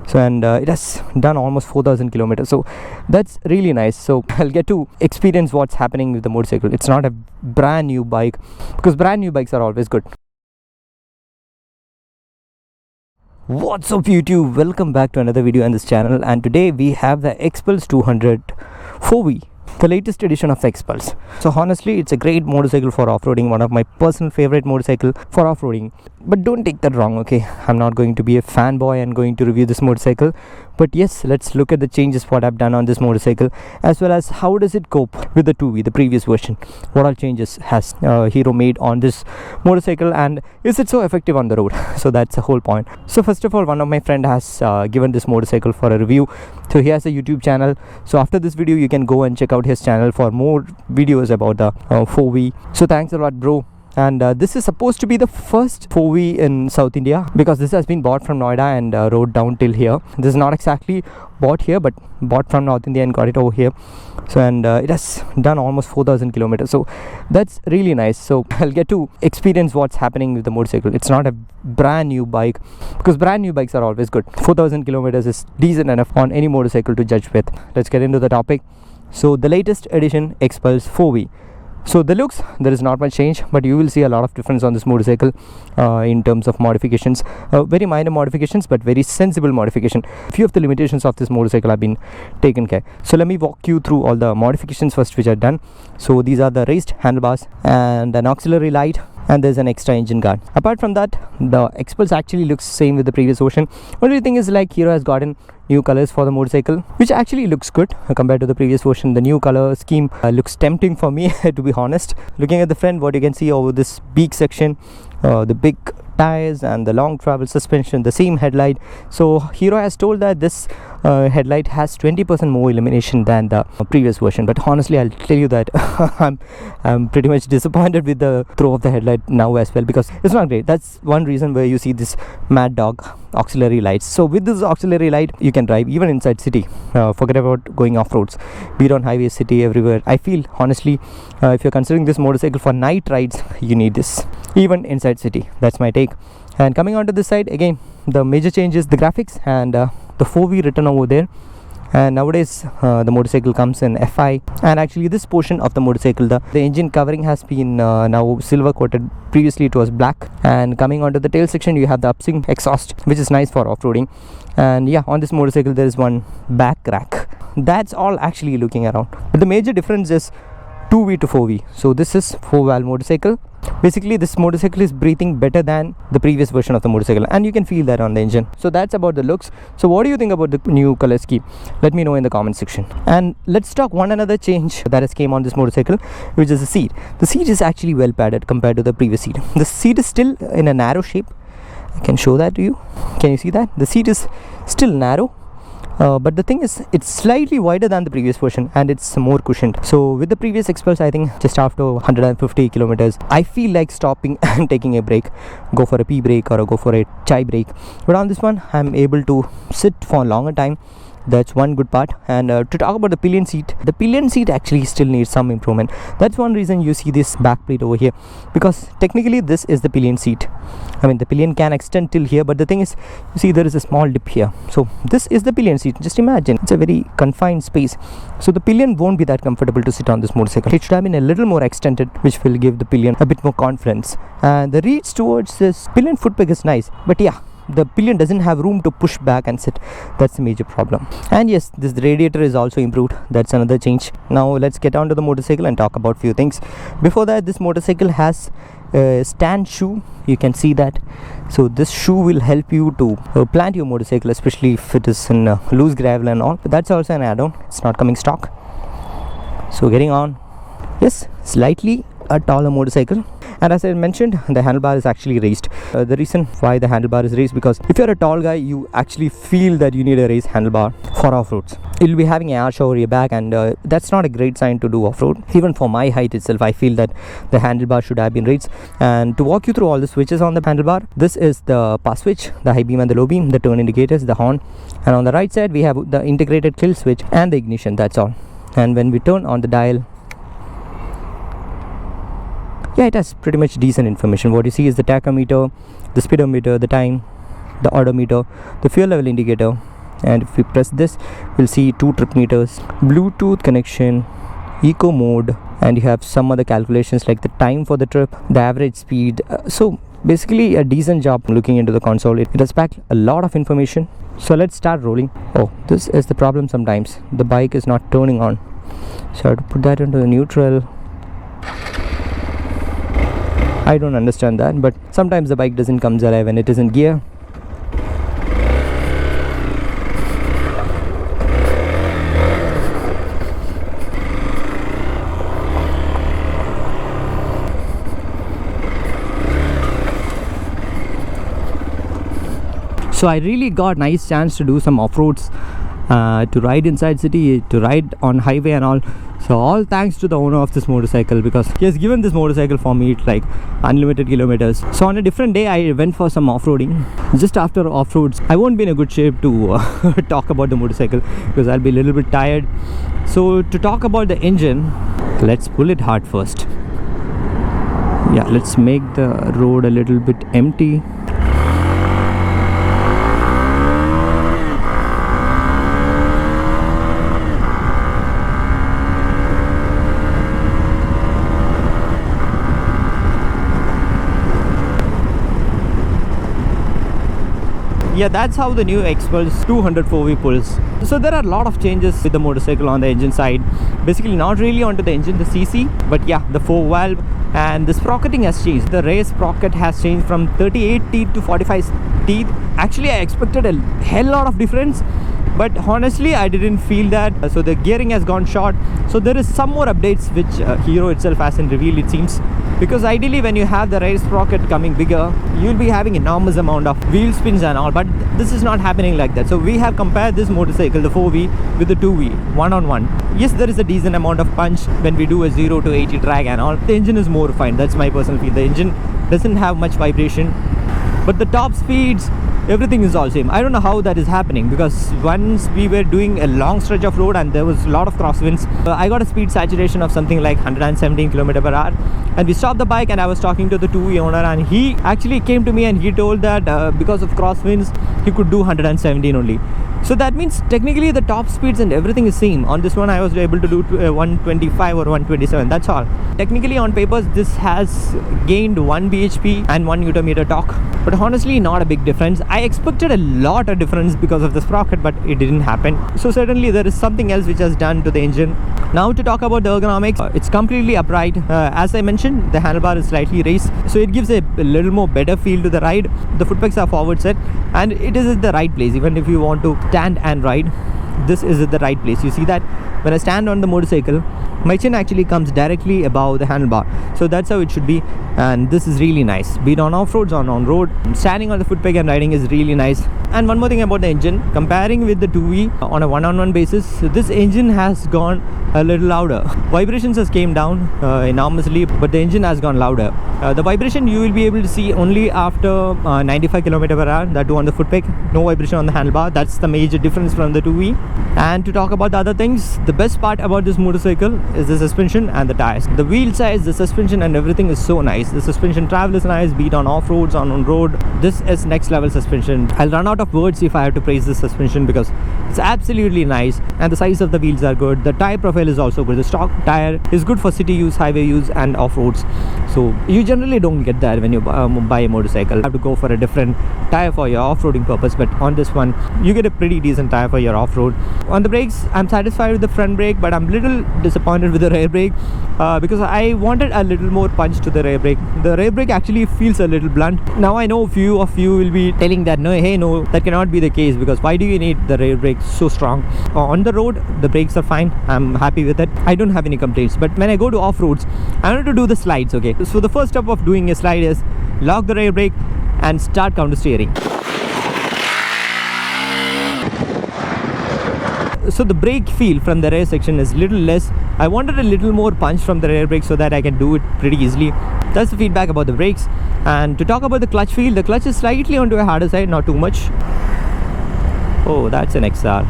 So and it has done almost 4,000 kilometers, so that's really nice. So I'll get to experience what's happening with the motorcycle. It's not a brand new bike, because brand new bikes are always good. What's up YouTube, welcome back to another video on this channel, and today we have the Xpulse 200 4V, the latest edition of the Xpulse. So honestly, it's a great motorcycle for off-roading, one of my personal favorite motorcycle for off-roading. But don't take that wrong, okay? I'm not going to be a fanboy and going to review this motorcycle, but yes, let's look at the changes what I've done on this motorcycle, as well as how does it cope with the 2V, the previous version. What all changes has Hero made on this motorcycle, and is it so effective on the road? So that's the whole point. So first of all, one of my friend has given this motorcycle for a review. So he has a YouTube channel, so after this video you can go and check out his channel for more videos about the 4V. So thanks a lot, bro. And this is supposed to be the first 4V in South India, because this has been bought from Noida and rode down till here. This is not exactly bought here, but bought from North India and got it over here. So and it has done almost 4,000 kilometers, so that's really nice. So I'll get to experience what's happening with the motorcycle. It's not a brand new bike, because brand new bikes are always good. 4,000 kilometers is decent enough on any motorcycle to judge with. Let's get into the topic. So the latest edition Xpulse 4V. So the looks, there is not much change, but you will see a lot of difference on this motorcycle in terms of modifications. Very minor modifications, but very sensible modification. Few of the limitations of this motorcycle have been taken care. So let me walk you through all the modifications first which are done. So these are the raised handlebars and an auxiliary light, and there's an extra engine guard. Apart from that, the Xpulse actually looks same with the previous version. Only thing is, like, Hero has gotten new colors for the motorcycle, which actually looks good compared to the previous version. The new color scheme looks tempting for me to be honest. Looking at the front, what you can see over this beak section, the big tires and the long travel suspension, the same headlight. So Hero has told that this headlight has 20% more illumination than the previous version, but honestly I'll tell you that I'm pretty much disappointed with the throw of the headlight now as well, because it's not great. That's one reason where you see this Mad Dog auxiliary lights. So with this auxiliary light you can drive even inside city. Forget about going off-roads, be it on highways, city, everywhere. I feel honestly if you're considering this motorcycle for night rides, you need this even inside city. That's my take. And coming on to this side, again the major change is the graphics and the 4V written over there. And nowadays the motorcycle comes in FI, and actually this portion of the motorcycle, the engine covering has been now silver coated. Previously it was black. And coming onto the tail section, you have the upswing exhaust, which is nice for off-roading. And yeah, on this motorcycle there is one back rack. That's all actually looking around, but the major difference is 2V to 4V. So this is 4-valve motorcycle. Basically this motorcycle is breathing better than the previous version of the motorcycle, and you can feel that on the engine. So that's about the looks. So what do you think about the new color scheme? Let me know in the comment section. And let's talk one another change that has came on this motorcycle, which is the seat. The seat is actually well padded compared to the previous seat. The seat is still in a narrow shape. I can show that to you. Can you see that? The seat is still narrow. But the thing is, it's slightly wider than the previous version, and it's more cushioned. So with the previous Xpulse, I think just after 150 kilometers I feel like stopping and taking a break, go for a pee break or go for a chai break. But on this one I'm able to sit for a longer time. That's one good part. And to talk about the pillion seat actually still needs some improvement. That's one reason you see this back plate over here, because technically this is the pillion seat. I mean, the pillion can extend till here, but the thing is, you see there is a small dip here. So this is the pillion seat. Just imagine, it's a very confined space, so the pillion won't be that comfortable to sit on this motorcycle. It should have been a little more extended, which will give the pillion a bit more confidence. And the reach towards this pillion foot peg is nice, but yeah, the pillion doesn't have room to push back and sit. That's the major problem. And yes, this radiator is also improved. That's another change. Now let's get on to the motorcycle and talk about few things. Before that, this motorcycle has a stand shoe. You can see that. So this shoe will help you to plant your motorcycle, especially if it is in loose gravel and all. But that's also an add-on. It's not coming stock. So getting on, yes, slightly a taller motorcycle. And as I mentioned, the handlebar is actually raised. The reason why the handlebar is raised, because if you're a tall guy, you actually feel that you need a raised handlebar for off-roads. You'll be having an arch over your back, and that's not a great sign to do off-road. Even for my height itself, I feel that the handlebar should have been raised. And to walk you through all the switches on the handlebar, this is the pass switch, the high beam and the low beam, the turn indicators, the horn. And on the right side, we have the integrated kill switch and the ignition. That's all. And when we turn on the dial, yeah, it has pretty much decent information. What you see is the tachometer, the speedometer, the time, the odometer, the fuel level indicator, and if we press this, we'll see 2 trip meters, Bluetooth connection, eco mode, and you have some other calculations like the time for the trip, the average speed. So basically a decent job looking into the console. It has packed a lot of information. So let's start rolling. Oh, this is the problem sometimes. The bike is not turning on. So I have to put that into the neutral. I don't understand that, but sometimes the bike doesn't come alive when it is in gear. So I really got nice chance to do some off-roads, to ride inside city, to ride on highway and all. So all thanks to the owner of this motorcycle, because he has given this motorcycle for me like unlimited kilometers. So on a different day I went for some off-roading. Just after off-roads I won't be in a good shape to talk about the motorcycle, because I'll be a little bit tired. So to talk about the engine, let's pull it hard first. Yeah, let's make the road a little bit empty. Yeah, that's how the new Xpulse 200 4V pulls. So there are a lot of changes with the motorcycle on the engine side. Basically not really onto the engine, the CC, but yeah, the 4 valve, and the sprocketing has changed. The rear sprocket has changed from 38 teeth to 45 teeth. Actually I expected a hell lot of difference, but honestly I didn't feel that. So the gearing has gone short. So there is some more updates which Hero itself hasn't revealed, it seems, because ideally when you have the rear sprocket coming bigger, you'll be having enormous amount of wheel spins and all, but this is not happening like that. So we have compared this motorcycle, the 4V, with the 2V, one-on-one. Yes, there is a decent amount of punch when we do a 0 to 80 drag and all. The engine is more refined, that's my personal feel. The engine doesn't have much vibration, but the top speeds, everything is all same. I don't know how that is happening, because once we were doing a long stretch of road and there was a lot of crosswinds, I got a speed saturation of something like 117 km/h, and we stopped the bike and I was talking to the 2V owner, and he actually came to me and he told that because of crosswinds he could do 117 only. So that means technically the top speeds and everything is same. On this one I was able to do 125 or 127, that's all. Technically on papers this has gained 1 bhp and 1 Nm torque, but honestly not a big difference. I expected a lot of difference because of the sprocket, but it didn't happen. So certainly there is something else which has done to the engine. Now to talk about the ergonomics, it's completely upright. As I mentioned, the handlebar is slightly raised, so it gives a little more better feel to the ride. The foot pegs are forward set and it is at the right place. Even if you want to stand and ride, this is at the right place. You see that when I stand on the motorcycle, my chin actually comes directly above the handlebar. So that's how it should be, and this is really nice. Be it on off-roads or on road, standing on the foot peg and riding is really nice. And one more thing about the engine, comparing with the 2V on a one-on-one basis, this engine has gone a little louder. Vibrations has came down enormously, but the engine has gone louder. The vibration you will be able to see only after 95 km/h, that too on the foot peg. No vibration on the handlebar. That's the major difference from the 2V. And to talk about the other things, the best part about this motorcycle is the suspension and the tires. The wheel size, the suspension and everything is so nice. The suspension travel is nice, be it on off-roads, on road. This is next level suspension. I'll run out of words if I have to praise this suspension, because it's absolutely nice, and the size of the wheels are good. The tire profile is also good. The stock tire is good for city use, highway use and off-roads. So you generally don't get that when you buy a motorcycle. You have to go for a different tire for your off-roading purpose, but on this one you get a pretty decent tire for your off-road. On the brakes, I'm satisfied with the front brake, but I'm a little disappointed with the rear brake, because I wanted a little more punch to the rear brake. The rear brake actually feels a little blunt. Now I know a few of you will be telling that no, that cannot be the case, because why do you need the rear brake so strong? On the road the brakes are fine, I'm happy with it, I don't have any complaints. But when I go to off-roads, I want to do the slides. Okay, so the first step of doing a slide is lock the rear brake and start counter steering. So the brake feel from the rear section is little less. I wanted a little more punch from the rear brake so that I can do it pretty easily. That's the feedback about the brakes. And to talk about the clutch feel, the clutch is slightly onto a harder side, not too much. Oh, that's an XR.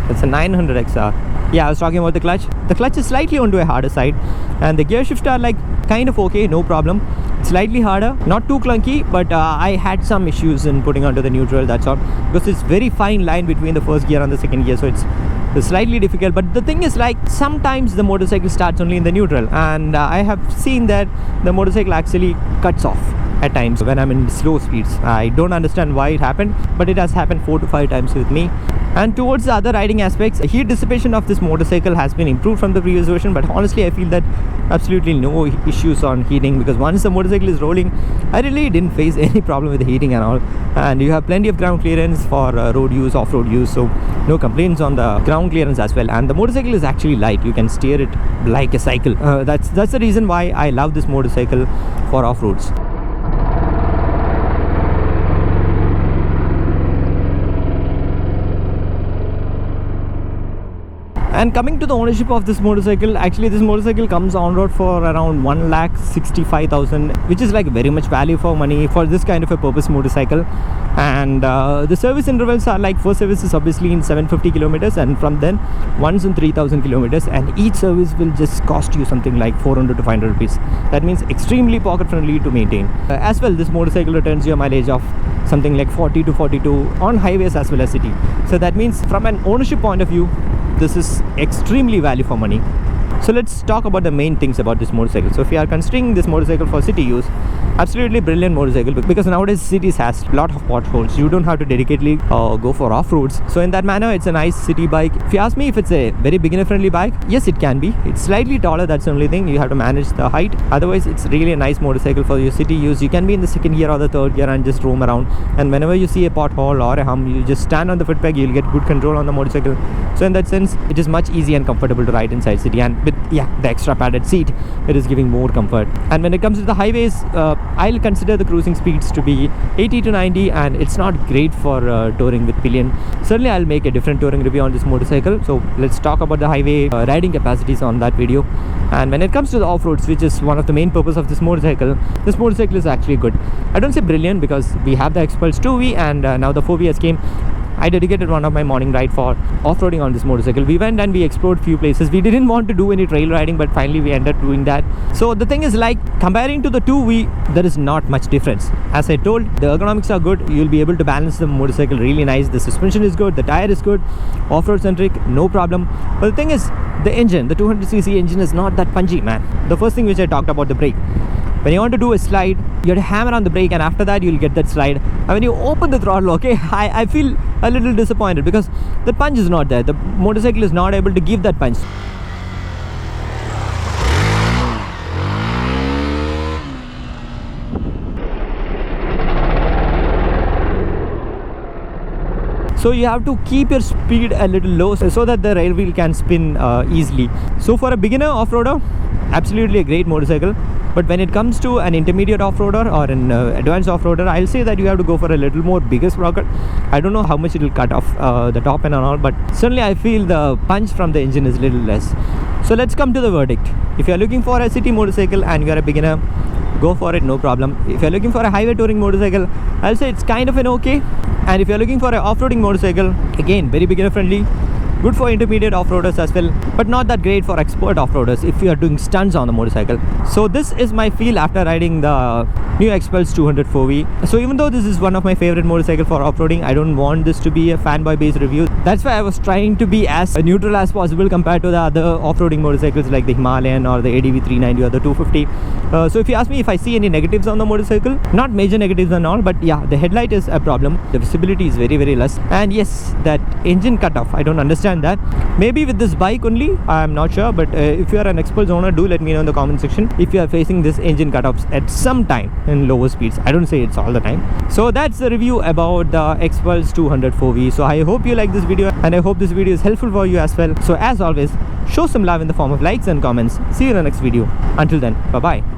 That's a 900 XR. Yeah, I was talking about the clutch. The clutch is slightly onto a harder side, and the gear shifts are like kind of okay, no problem. slightly harder, not too clunky, but I had some issues in putting onto the neutral, that's all, because it's very fine line between the first gear and the second gear, so it's slightly difficult. But the thing is, like, sometimes the motorcycle starts only in the neutral, and I have seen that the motorcycle actually cuts off at times when I'm in slow speeds. I don't understand why it happened, but it has happened 4 to 5 times with me. And towards the other riding aspects, heat dissipation of this motorcycle has been improved from the previous version, but honestly I feel that absolutely no issues on heating, because once the motorcycle is rolling, I really didn't face any problem with the heating and all. And you have plenty of ground clearance for road use, off-road use, so no complaints on the ground clearance as well. And the motorcycle is actually light, you can steer it like a cycle. That's the reason why I love this motorcycle for off-roads. And coming to the ownership of this motorcycle, actually this motorcycle comes on road for around 1,65,000, which is like very much value for money for this kind of a purpose motorcycle. And the service intervals are like, first service is obviously in 750 kilometers, and from then once in 3,000 kilometers, and each service will just cost you something like 400 to 500 rupees. That means extremely pocket friendly to maintain. As well, this motorcycle returns you a mileage of something like 40 to 42 on highways as well as city. So that means from an ownership point of view, this is extremely value for money. So let's talk about the main things about this motorcycle. So if you are considering this motorcycle for city use, absolutely brilliant motorcycle, because nowadays cities has a lot of potholes. You don't have to dedicatedly go for off-roads. So in that manner, it's a nice city bike. If you ask me if it's a very beginner friendly bike, yes it can be. It's slightly taller, that's the only thing. You have to manage the height. Otherwise it's really a nice motorcycle for your city use. You can be in the second gear or the third gear and just roam around, and whenever you see a pothole or a hump, you just stand on the foot peg, you'll get good control on the motorcycle. So in that sense, it is much easy and comfortable to ride inside city, and with the extra padded seat, it is giving more comfort. And when it comes to the highways, I'll consider the cruising speeds to be 80 to 90, and it's not great for touring with pillion. Certainly I'll make a different touring review on this motorcycle, so let's talk about the highway riding capacities on that video. And when it comes to the off-roads, which is one of the main purpose of this motorcycle is actually good. I don't say brilliant, because we have the Xpulse 2V, and now the 4V has came. I dedicated one of my morning ride for off-roading on this motorcycle. We went and we explored few places. We didn't want to do any trail riding, but finally we ended up doing that. So the thing is, like, comparing to the 2V, there is not much difference. As I told, the ergonomics are good. You'll be able to balance the motorcycle really nice. The suspension is good, the tire is good, off-road centric, no problem. But the thing is, the engine, the 200cc engine is not that punchy, man. The first thing which I talked about, the brake. When you want to do a slide, you have to hammer on the brake, and after that you'll get that slide. And when you open the throttle, okay, I feel a little disappointed, because the punch is not there. The motorcycle is not able to give that punch. So you have to keep your speed a little low so that the rail wheel can spin easily. So for a beginner off-roader, absolutely a great motorcycle. But when it comes to an intermediate off-roader or an advanced off-roader, I'll say that you have to go for a little more bigger sprocket. I don't know how much it will cut off the top end and all, but certainly I feel the punch from the engine is a little less. So let's come to the verdict. If you're looking for a city motorcycle and you're a beginner, go for it, no problem. If you're looking for a highway touring motorcycle, I'll say it's kind of an okay. And if you're looking for an off-roading motorcycle, again, very beginner friendly, good for intermediate off-roaders as well, but not that great for expert off-roaders if you are doing stunts on the motorcycle. So this is my feel after riding the new Xpulse 200 4V. So even though this is one of my favorite motorcycle for off-roading, I don't want this to be a fanboy based review. That's why I was trying to be as neutral as possible compared to the other off-roading motorcycles like the Himalayan or the ADV 390 or the 250. So if you ask me if I see any negatives on the motorcycle, not major negatives and all, but yeah, the headlight is a problem. The visibility is very, very less. And yes, that engine cutoff, I don't understand that. Maybe with this bike only, I'm not sure, but if you are an Xpulse owner, do let me know in the comment section if you are facing this engine cutoffs at some time in lower speeds. I don't say it's all the time. So that's the review about the Xpulse 200 4V. So I hope you like this video, and I hope this video is helpful for you as well. So as always, show some love in the form of likes and comments. See you in the next video. Until then, bye bye.